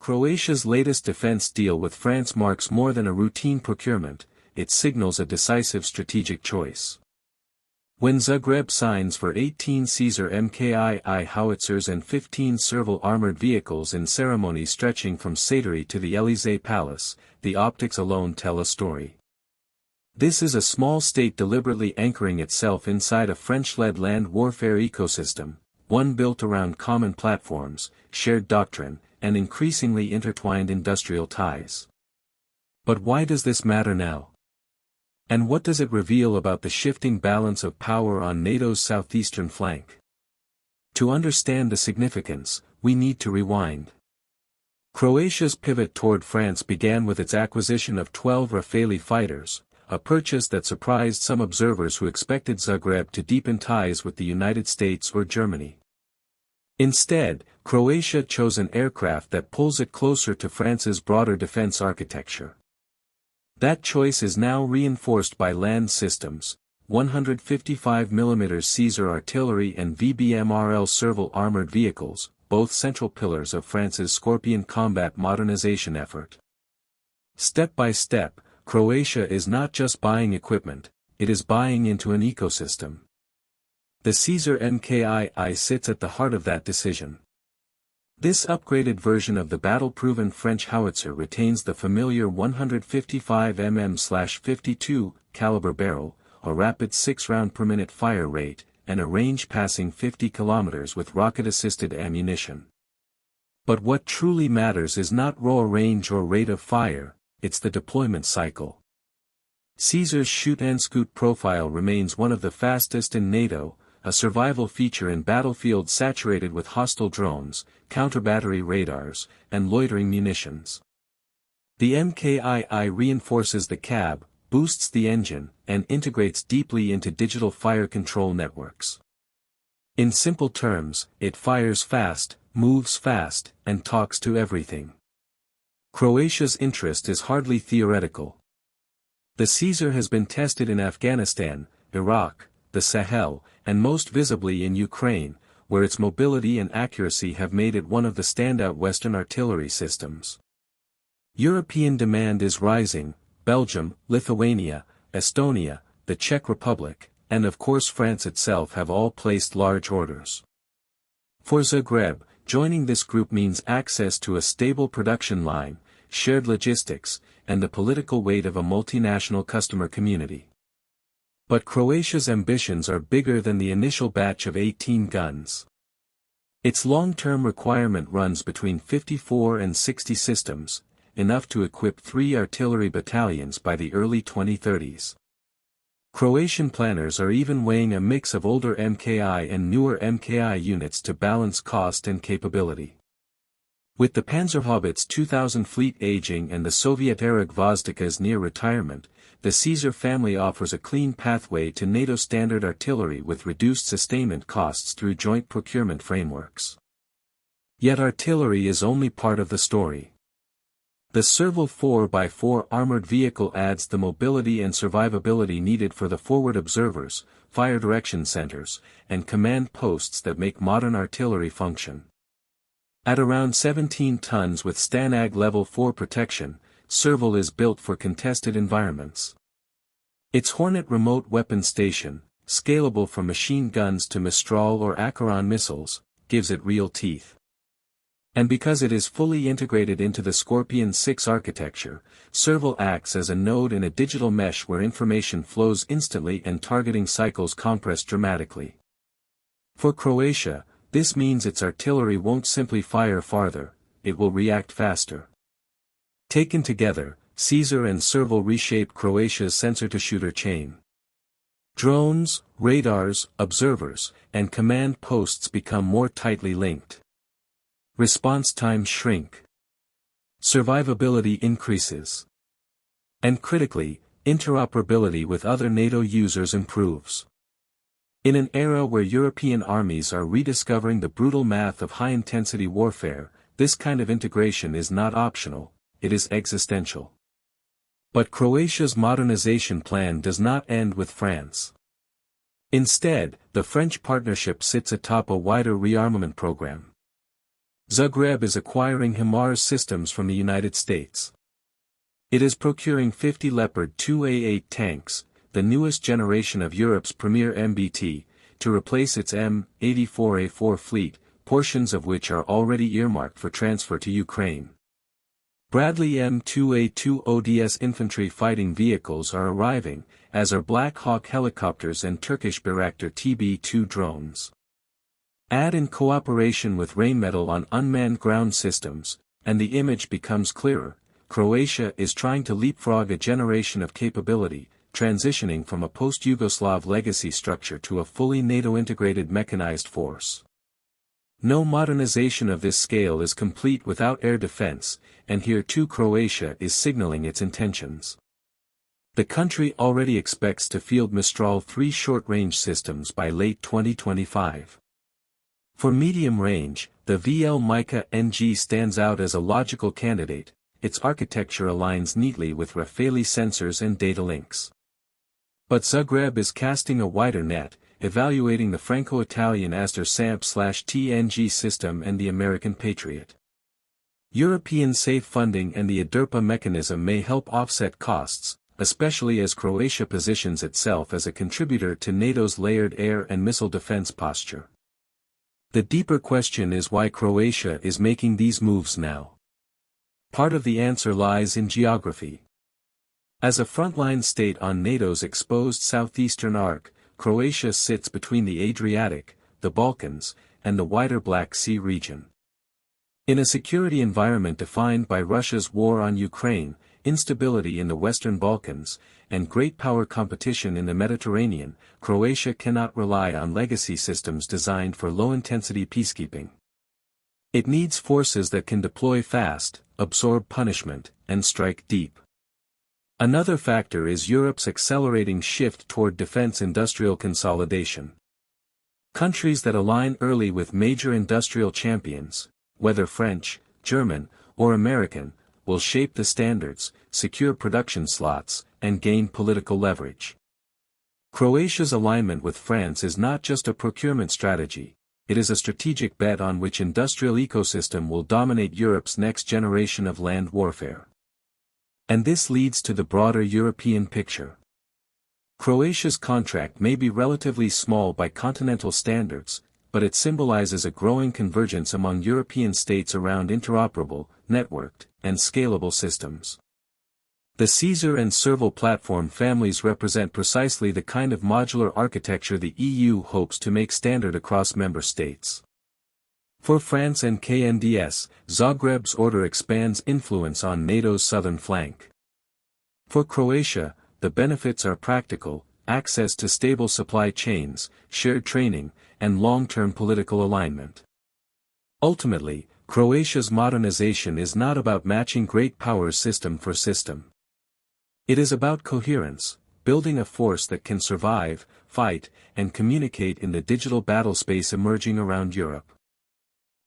Croatia's latest defense deal with France marks more than a routine procurement, it signals a decisive strategic choice. When Zagreb signs for 18 Caesar MkI howitzers and 15 Serval armored vehicles in ceremony stretching from Sateri to the Élysée Palace, the optics alone tell a story. This is a small state deliberately anchoring itself inside a French-led land warfare ecosystem, one built around common platforms, shared doctrine, and increasingly intertwined industrial ties. But why does this matter now? And what does it reveal about the shifting balance of power on NATO's southeastern flank? To understand the significance, we need to rewind. Croatia's pivot toward France began with its acquisition of 12 Rafale fighters, a purchase that surprised some observers who expected Zagreb to deepen ties with the United States or Germany. Instead, Croatia chose an aircraft that pulls it closer to France's broader defense architecture. That choice is now reinforced by land systems, 155mm Caesar artillery and VBMRL Serval armored vehicles, both central pillars of France's Scorpion combat modernization effort. Step by step, Croatia is not just buying equipment, it is buying into an ecosystem. The Caesar MkI sits at the heart of that decision. This upgraded version of the battle-proven French howitzer retains the familiar 155mm/52 caliber barrel, a rapid 6-round-per-minute fire rate, and a range passing 50 km with rocket-assisted ammunition. But what truly matters is not raw range or rate of fire, it's the deployment cycle. Caesar's shoot-and-scoot profile remains one of the fastest in NATO, a survival feature in battlefields saturated with hostile drones, counter-battery radars, and loitering munitions. The MkI reinforces the cab, boosts the engine, and integrates deeply into digital fire control networks. In simple terms, it fires fast, moves fast, and talks to everything. Croatia's interest is hardly theoretical. The Caesar has been tested in Afghanistan, Iraq, the Sahel, and most visibly in Ukraine, where its mobility and accuracy have made it one of the standout Western artillery systems. European demand is rising. Belgium, Lithuania, Estonia, the Czech Republic, and of course France itself have all placed large orders. For Zagreb, joining this group means access to a stable production line, shared logistics, and the political weight of a multinational customer community. But Croatia's ambitions are bigger than the initial batch of 18 guns. Its long-term requirement runs between 54 and 60 systems, enough to equip 3 artillery battalions by the early 2030s. Croatian planners are even weighing a mix of older MkI and newer MkI units to balance cost and capability. With the Panzerhaubitz 2000 fleet aging and the Soviet-era Gvozdikas near retirement, the Caesar family offers a clean pathway to NATO-standard artillery with reduced sustainment costs through joint procurement frameworks. Yet artillery is only part of the story. The Serval 4x4 armored vehicle adds the mobility and survivability needed for the forward observers, fire direction centers, and command posts that make modern artillery function. At around 17 tons with STANAG Level 4 protection, Serval is built for contested environments. Its Hornet remote weapon station, scalable from machine guns to Mistral or Acheron missiles, gives it real teeth. And because it is fully integrated into the Scorpion 6 architecture, Serval acts as a node in a digital mesh where information flows instantly and targeting cycles compress dramatically. For Croatia, this means its artillery won't simply fire farther, it will react faster. Taken together, Caesar and Serval reshape Croatia's sensor-to-shooter chain. Drones, radars, observers, and command posts become more tightly linked. Response times shrink. Survivability increases. And critically, interoperability with other NATO users improves. In an era where European armies are rediscovering the brutal math of high-intensity warfare, this kind of integration is not optional, it is existential. But Croatia's modernization plan does not end with France. Instead, the French partnership sits atop a wider rearmament program. Zagreb is acquiring HIMARS systems from the United States. It is procuring 50 Leopard 2A8 tanks, the newest generation of Europe's premier MBT, to replace its M84A4 fleet, portions of which are already earmarked for transfer to Ukraine. Bradley M2A2 ODS infantry fighting vehicles are arriving, as are Black Hawk helicopters and Turkish Bayraktar TB2 drones. Add in cooperation with Rheinmetall on unmanned ground systems, and the image becomes clearer. Croatia is trying to leapfrog a generation of capability, transitioning from a post-Yugoslav legacy structure to a fully NATO-integrated mechanized force. No modernization of this scale is complete without air defense, and here too Croatia is signaling its intentions. The country already expects to field Mistral 3 short-range systems by late 2025. For medium range, the VL MICA NG stands out as a logical candidate. Its architecture aligns neatly with Rafale sensors and data links. But Zagreb is casting a wider net, evaluating the Franco-Italian Aster SAMP/TNG system and the American Patriot. European safe funding and the EDIRPA mechanism may help offset costs, especially as Croatia positions itself as a contributor to NATO's layered air and missile defense posture. The deeper question is why Croatia is making these moves now. Part of the answer lies in geography. As a frontline state on NATO's exposed southeastern arc, Croatia sits between the Adriatic, the Balkans, and the wider Black Sea region. In a security environment defined by Russia's war on Ukraine, instability in the Western Balkans, and great power competition in the Mediterranean, Croatia cannot rely on legacy systems designed for low-intensity peacekeeping. It needs forces that can deploy fast, absorb punishment, and strike deep. Another factor is Europe's accelerating shift toward defense industrial consolidation. Countries that align early with major industrial champions, whether French, German, or American, will shape the standards, secure production slots, and gain political leverage. Croatia's alignment with France is not just a procurement strategy, it is a strategic bet on which industrial ecosystem will dominate Europe's next generation of land warfare. And this leads to the broader European picture. Croatia's contract may be relatively small by continental standards, but it symbolizes a growing convergence among European states around interoperable, networked, and scalable systems. The Caesar and Serval platform families represent precisely the kind of modular architecture the EU hopes to make standard across member states. For France and KNDS, Zagreb's order expands influence on NATO's southern flank. For Croatia, the benefits are practical: access to stable supply chains, shared training, and long-term political alignment. Ultimately, Croatia's modernization is not about matching great powers system for system. It is about coherence, building a force that can survive, fight, and communicate in the digital battlespace emerging around Europe.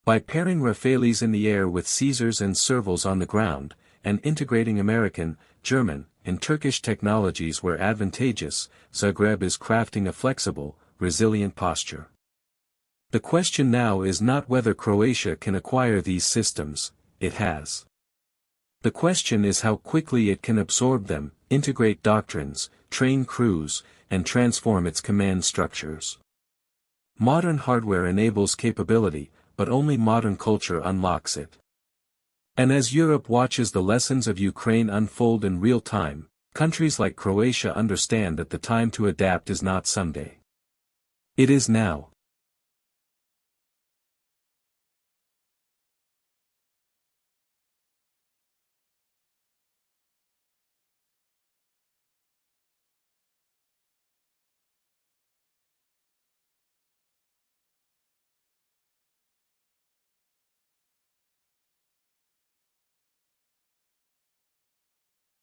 By pairing Rafales in the air with Caesars and Servals on the ground, and integrating American, German, and Turkish technologies where advantageous, Zagreb is crafting a flexible, resilient posture. The question now is not whether Croatia can acquire these systems, it has. The question is how quickly it can absorb them, integrate doctrines, train crews, and transform its command structures. Modern hardware enables capability, but only modern culture unlocks it. And as Europe watches the lessons of Ukraine unfold in real time, countries like Croatia understand that the time to adapt is not someday. It is now.